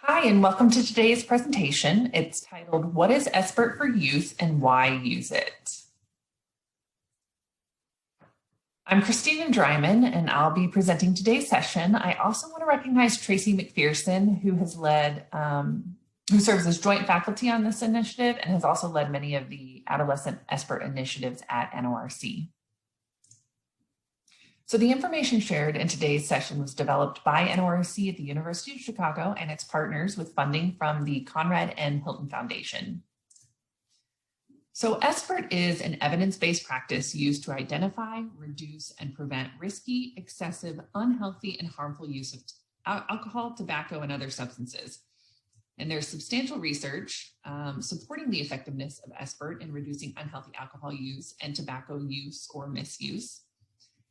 Hi, and welcome to today's presentation. It's titled, What is SBIRT for Youth and Why Use It? I'm Christina Dryman, and I'll be presenting today's session. I also want to recognize Tracy McPherson, who has who serves as joint faculty on this initiative and has also led many of the adolescent SBIRT initiatives at NORC. So the information shared in today's session was developed by NORC at the University of Chicago and its partners with funding from the Conrad N. Hilton Foundation. So SBIRT is an evidence-based practice used to identify, reduce, and prevent risky, excessive, unhealthy, and harmful use of alcohol, tobacco, and other substances. And there's substantial research supporting the effectiveness of SBIRT in reducing unhealthy alcohol use and tobacco use or misuse.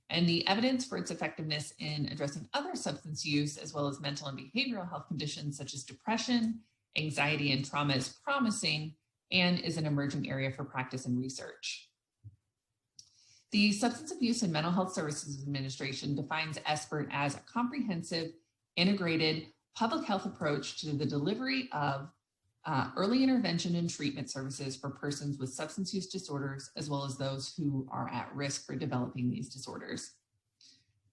And the evidence for its effectiveness in addressing other substance use, as well as mental and behavioral health conditions such as depression, anxiety, and trauma is promising and is an emerging area for practice and research. The Substance Abuse and Mental Health Services Administration defines SBIRT as a comprehensive, integrated public health approach to the delivery of early intervention and treatment services for persons with substance use disorders, as well as those who are at risk for developing these disorders.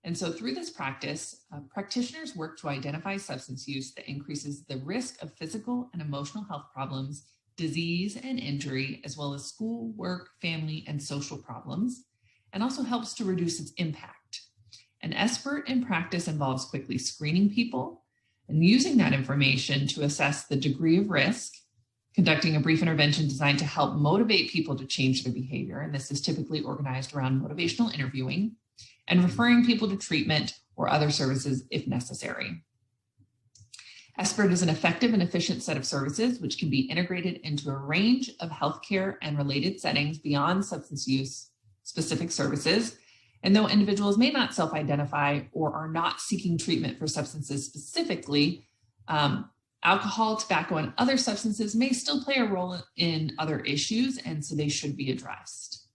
And so through this practice, practitioners work to identify substance use that increases the risk of physical and emotional health problems, disease and injury, as well as school, work, family, and social problems, and also helps to reduce its impact. And SBIRT in practice involves quickly screening people, and using that information to assess the degree of risk, conducting a brief intervention designed to help motivate people to change their behavior. And this is typically organized around motivational interviewing, and referring people to treatment or other services if necessary. SBIRT is an effective and efficient set of services which can be integrated into a range of healthcare and related settings beyond substance use specific services. And though individuals may not self-identify or are not seeking treatment for substances specifically, alcohol, tobacco, and other substances may still play a role in other issues, and so they should be addressed.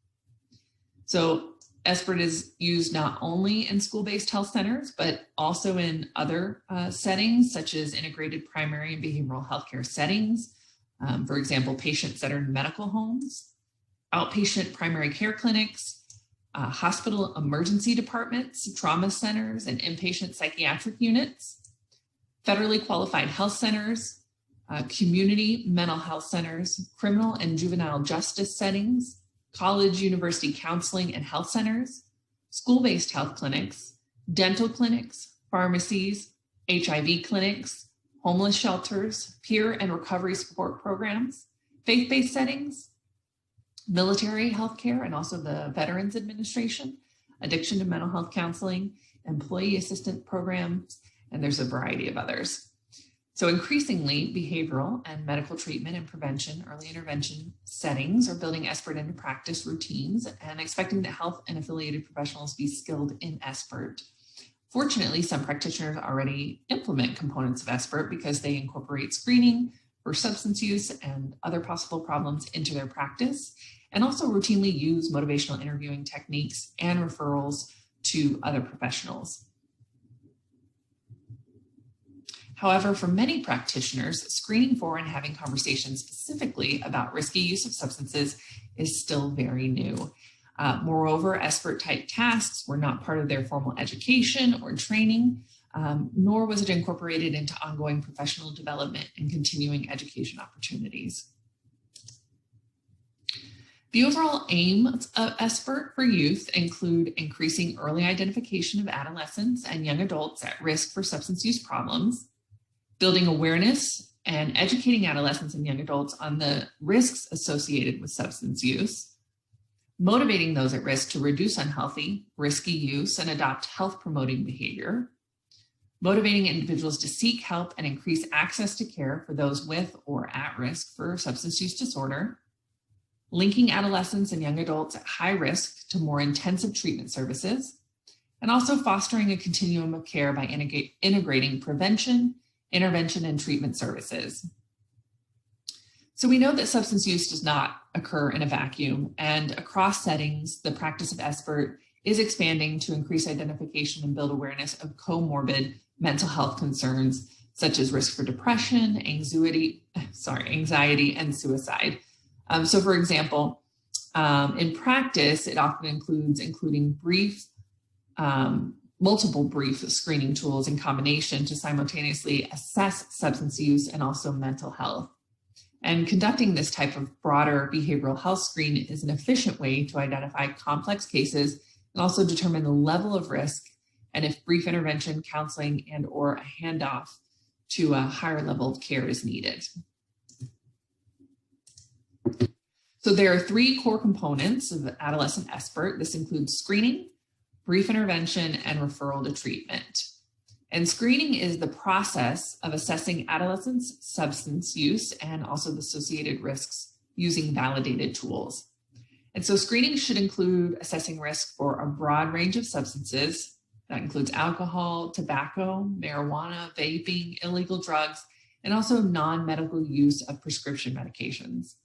So SBIRT is used not only in school-based health centers, but also in other settings, such as integrated primary and behavioral healthcare settings. For example, patient-centered medical homes, outpatient primary care clinics, hospital emergency departments, trauma centers, and inpatient psychiatric units, federally qualified health centers, community mental health centers, criminal and juvenile justice settings, college, university counseling and health centers, school-based health clinics, dental clinics, pharmacies, HIV clinics, homeless shelters, peer and recovery support programs, faith-based settings, military healthcare, and also the Veterans Administration, addiction and mental health counseling, employee assistance programs, and there's a variety of others. So increasingly, behavioral and medical treatment and prevention, early intervention settings are building SBIRT into practice routines and expecting that health and affiliated professionals be skilled in SBIRT. Fortunately, some practitioners already implement components of SBIRT because they incorporate screening for substance use and other possible problems into their practice, and also routinely use motivational interviewing techniques and referrals to other professionals. However, for many practitioners, screening for and having conversations specifically about risky use of substances is still very new. Moreover, SBIRT type tasks were not part of their formal education or training, nor was it incorporated into ongoing professional development and continuing education opportunities. The overall aims of SBIRT for youth include increasing early identification of adolescents and young adults at risk for substance use problems, building awareness and educating adolescents and young adults on the risks associated with substance use, motivating those at risk to reduce unhealthy, risky use and adopt health-promoting behavior, motivating individuals to seek help and increase access to care for those with or at risk for substance use disorder, linking adolescents and young adults at high risk to more intensive treatment services, and also fostering a continuum of care by integrating prevention, intervention, and treatment services. So we know that substance use does not occur in a vacuum, and across settings, the practice of SBIRT is expanding to increase identification and build awareness of comorbid mental health concerns such as risk for depression, anxiety, and suicide. So for example, in practice, it often including multiple brief screening tools in combination to simultaneously assess substance use and also mental health. And conducting this type of broader behavioral health screen is an efficient way to identify complex cases and also determine the level of risk and if brief intervention, counseling, and or a handoff to a higher level of care is needed. So there are 3 core components of adolescent SBIRT. This includes screening, brief intervention, and referral to treatment. And screening is the process of assessing adolescents' substance use and also the associated risks using validated tools. And so screening should include assessing risk for a broad range of substances. That includes alcohol, tobacco, marijuana, vaping, illegal drugs, and also non-medical use of prescription medications.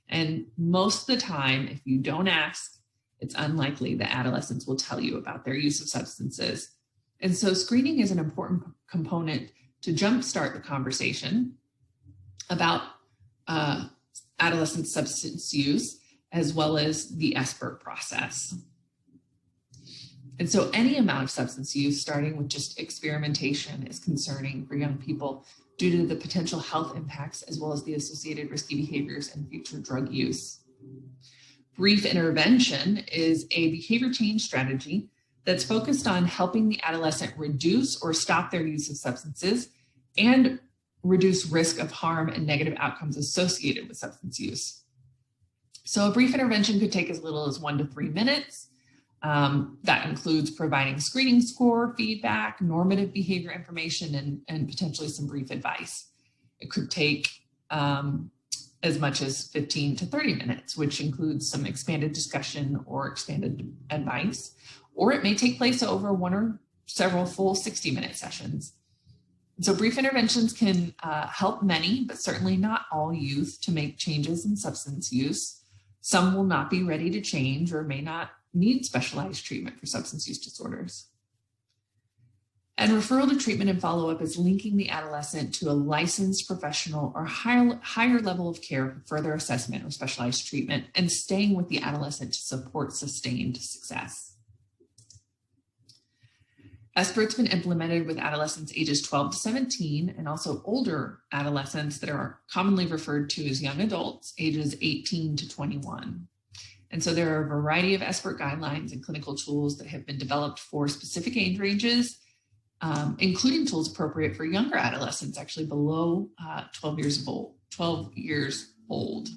And most of the time, if you don't ask, it's unlikely that adolescents will tell you about their use of substances. And so screening is an important component to jumpstart the conversation about adolescent substance use, as well as the SBIRT process. And so any amount of substance use, starting with just experimentation, is concerning for young people due to the potential health impacts, as well as the associated risky behaviors and future drug use. Brief intervention is a behavior change strategy that's focused on helping the adolescent reduce or stop their use of substances and reduce risk of harm and negative outcomes associated with substance use. So a brief intervention could take as little as 1 to 3 minutes. That includes providing screening score, feedback, normative behavior information, and potentially some brief advice. It could take as much as 15 to 30 minutes, which includes some expanded discussion or expanded advice, or it may take place over 1 or several full 60-minute sessions. So brief interventions can help many, but certainly not all youth to make changes in substance use. Some will not be ready to change or may not need specialized treatment for substance use disorders. And referral to treatment and follow-up is linking the adolescent to a licensed professional or higher level of care for further assessment or specialized treatment, and staying with the adolescent to support sustained success. SBIRT's been implemented with adolescents ages 12 to 17 and also older adolescents that are commonly referred to as young adults, ages 18 to 21. And so there are a variety of SBIRT guidelines and clinical tools that have been developed for specific age ranges, including tools appropriate for younger adolescents, actually below 12 years old.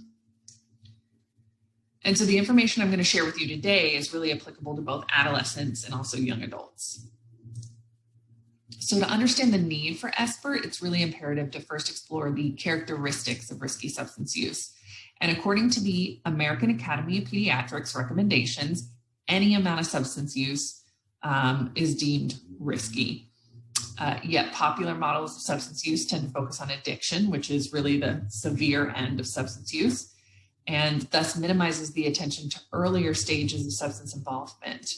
And so the information I'm going to share with you today is really applicable to both adolescents and also young adults. So to understand the need for SBIRT, it's really imperative to first explore the characteristics of risky substance use. And according to the American Academy of Pediatrics recommendations, any amount of substance use is deemed risky. Yet popular models of substance use tend to focus on addiction, which is really the severe end of substance use, and thus minimizes the attention to earlier stages of substance involvement.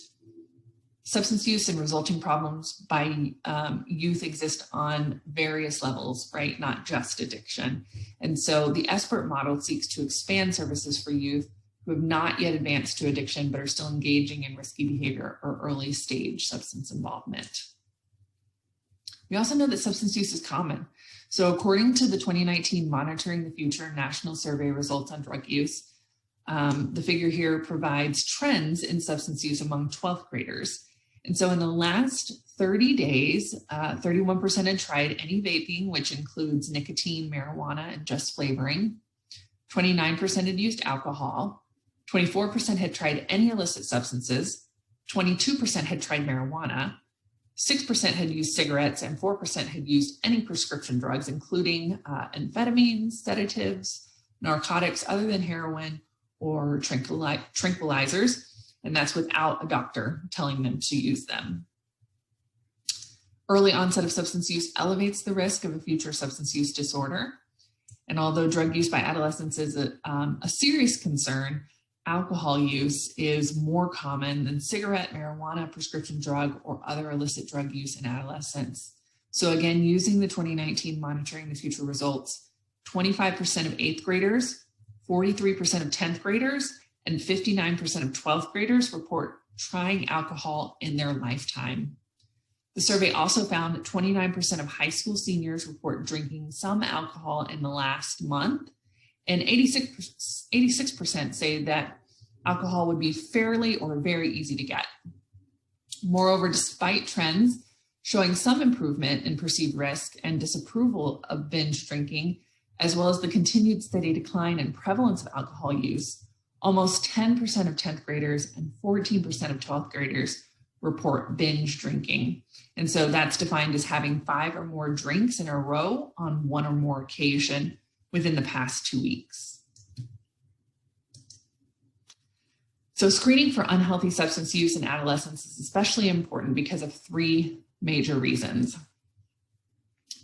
Substance use and resulting problems by youth exist on various levels, right? Not just addiction. And so the SBIRT model seeks to expand services for youth who have not yet advanced to addiction, but are still engaging in risky behavior or early stage substance involvement. We also know that substance use is common. So according to the 2019 Monitoring the Future National Survey results on drug use, the figure here provides trends in substance use among 12th graders. And so in the last 30 days, 31% had tried any vaping, which includes nicotine, marijuana, and just flavoring. 29% had used alcohol. 24% had tried any illicit substances. 22% had tried marijuana. 6% had used cigarettes, and 4% had used any prescription drugs, including amphetamines, sedatives, narcotics other than heroin, or tranquilizers. And that's without a doctor telling them to use them. Early onset of substance use elevates the risk of a future substance use disorder. And although drug use by adolescents is a serious concern, alcohol use is more common than cigarette, marijuana, prescription drug, or other illicit drug use in adolescents. So again, using the 2019 Monitoring the Future results, 25% of 8th graders, 43% of 10th graders, and 59% of 12th graders report trying alcohol in their lifetime. The survey also found that 29% of high school seniors report drinking some alcohol in the last month, and 86% say that alcohol would be fairly or very easy to get. Moreover, despite trends showing some improvement in perceived risk and disapproval of binge drinking, as well as the continued steady decline in prevalence of alcohol use, almost 10% of 10th graders and 14% of 12th graders report binge drinking. And so that's defined as having 5 or more drinks in a row on one or more occasion within the past 2 weeks. So screening for unhealthy substance use in adolescents is especially important because of 3 major reasons.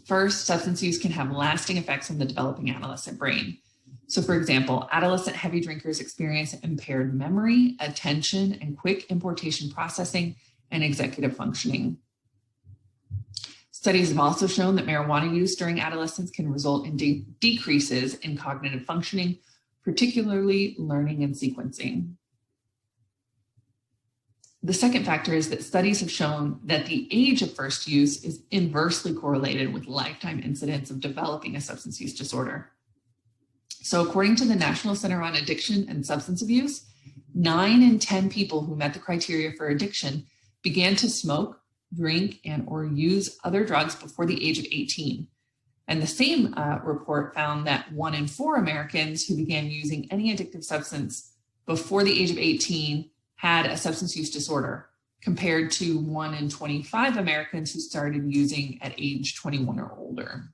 First, substance use can have lasting effects on the developing adolescent brain. So for example, adolescent heavy drinkers experience impaired memory, attention, and quick importation processing and executive functioning. Studies have also shown that marijuana use during adolescence can result in decreases in cognitive functioning, particularly learning and sequencing. The second factor is that studies have shown that the age of first use is inversely correlated with lifetime incidence of developing a substance use disorder. So according to the National Center on Addiction and Substance Abuse, 9 in 10 people who met the criteria for addiction began to smoke, drink, and or use other drugs before the age of 18. And the same report found that 1 in 4 Americans who began using any addictive substance before the age of 18 had a substance use disorder, compared to 1 in 25 Americans who started using at age 21 or older.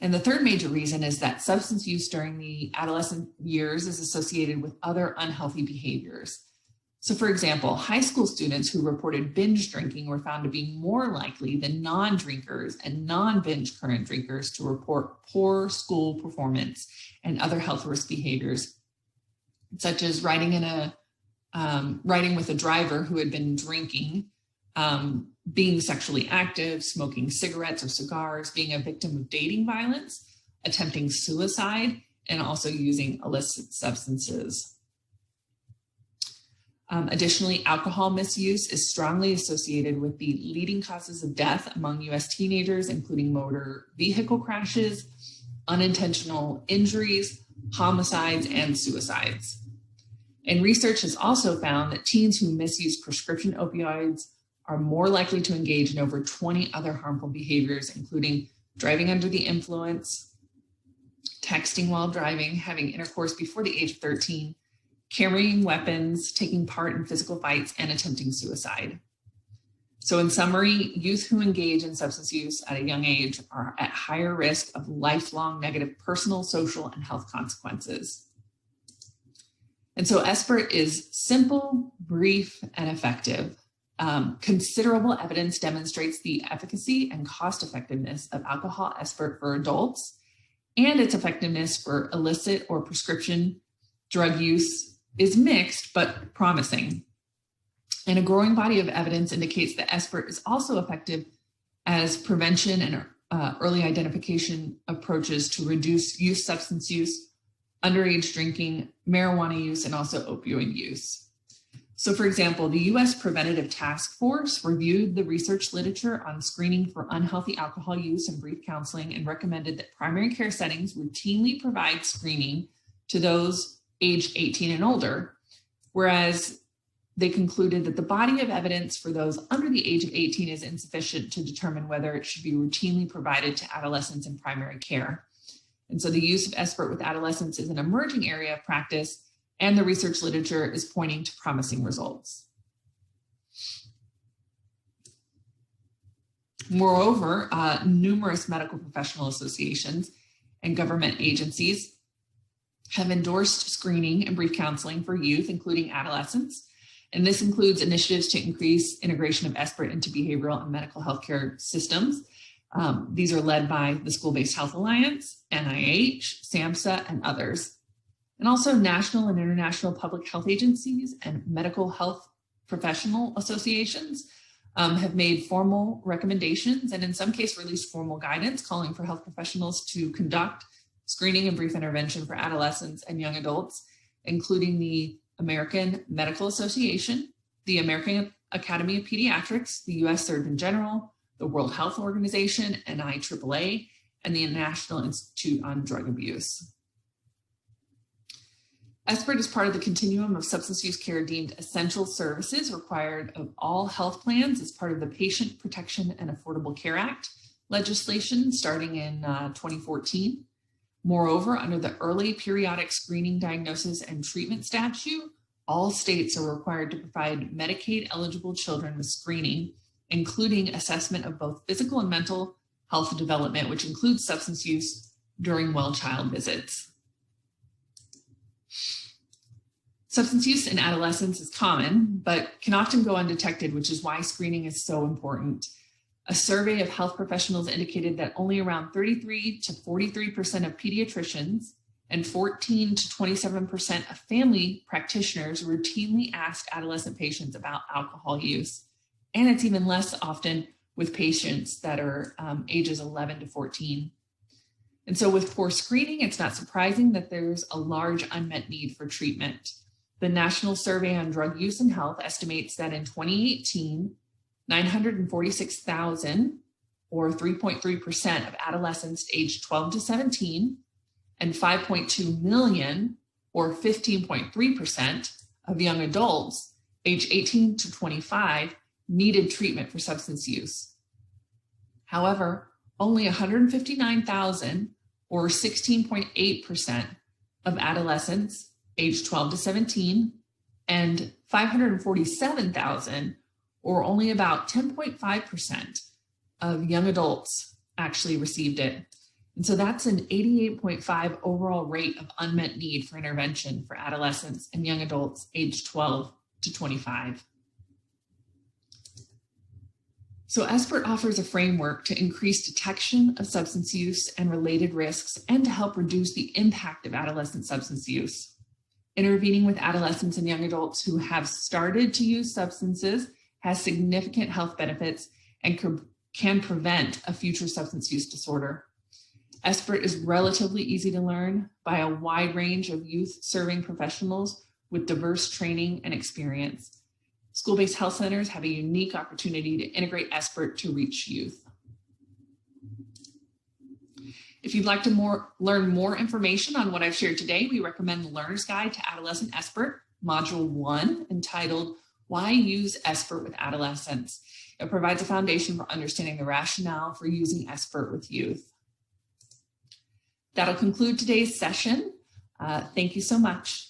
And the third major reason is that substance use during the adolescent years is associated with other unhealthy behaviors. So for example, high school students who reported binge drinking were found to be more likely than non-drinkers and non-binge current drinkers to report poor school performance and other health risk behaviors, such as riding with a driver who had been drinking, being sexually active, smoking cigarettes or cigars, being a victim of dating violence, attempting suicide, and also using illicit substances. Additionally, alcohol misuse is strongly associated with the leading causes of death among U.S. teenagers, including motor vehicle crashes, unintentional injuries, homicides, and suicides. And research has also found that teens who misuse prescription opioids are more likely to engage in over 20 other harmful behaviors, including driving under the influence, texting while driving, having intercourse before the age of 13, carrying weapons, taking part in physical fights, and attempting suicide. So in summary, youth who engage in substance use at a young age are at higher risk of lifelong negative personal, social, and health consequences. And so SBIRT is simple, brief, and effective. Considerable evidence demonstrates the efficacy and cost effectiveness of alcohol SBIRT for adults, and its effectiveness for illicit or prescription drug use is mixed but promising. And a growing body of evidence indicates that SBIRT is also effective as prevention and early identification approaches to reduce youth substance use, underage drinking, marijuana use, and also opioid use. So for example, the U.S. Preventative Task Force reviewed the research literature on screening for unhealthy alcohol use and brief counseling and recommended that primary care settings routinely provide screening to those aged 18 and older, whereas they concluded that the body of evidence for those under the age of 18 is insufficient to determine whether it should be routinely provided to adolescents in primary care. And so the use of SBIRT with adolescents is an emerging area of practice, and the research literature is pointing to promising results. Moreover, numerous medical professional associations and government agencies have endorsed screening and brief counseling for youth, including adolescents. And this includes initiatives to increase integration of SBIRT into behavioral and medical healthcare systems. These are led by the School-Based Health Alliance, NIH, SAMHSA, and others. And also national and international public health agencies and medical health professional associations have made formal recommendations and in some cases released formal guidance calling for health professionals to conduct screening and brief intervention for adolescents and young adults, including the American Medical Association, the American Academy of Pediatrics, the U.S. Surgeon General, the World Health Organization, NIAAA, and the National Institute on Drug Abuse. SBIRT is part of the continuum of substance use care deemed essential services required of all health plans as part of the Patient Protection and Affordable Care Act legislation starting in 2014. Moreover, under the Early Periodic Screening, Diagnosis, and Treatment Statute, all states are required to provide Medicaid-eligible children with screening, including assessment of both physical and mental health development, which includes substance use during well-child visits. Substance use in adolescence is common, but can often go undetected, which is why screening is so important. A survey of health professionals indicated that only around 33 to 43% of pediatricians and 14 to 27% of family practitioners routinely ask adolescent patients about alcohol use. And it's even less often with patients that are ages 11 to 14. And so with poor screening, it's not surprising that there's a large unmet need for treatment. The National Survey on Drug Use and Health estimates that in 2018, 946,000 or 3.3% of adolescents aged 12 to 17 and 5.2 million or 15.3% of young adults aged 18 to 25 needed treatment for substance use. However, only 159,000 or 16.8% of adolescents aged 12 to 17 and 547,000 or only about 10.5% of young adults actually received it. And so that's an 88.5 overall rate of unmet need for intervention for adolescents and young adults aged 12 to 25. So SBIRT offers a framework to increase detection of substance use and related risks and to help reduce the impact of adolescent substance use. Intervening with adolescents and young adults who have started to use substances has significant health benefits and can prevent a future substance use disorder. SBIRT is relatively easy to learn by a wide range of youth-serving professionals with diverse training and experience. School-based health centers have a unique opportunity to integrate SBIRT to reach youth. If you'd like to learn more information on what I've shared today, we recommend the Learner's Guide to Adolescent SBIRT, Module 1, entitled Why Use SBIRT with Adolescents. It provides a foundation for understanding the rationale for using SBIRT with youth. That'll conclude today's session. Thank you so much.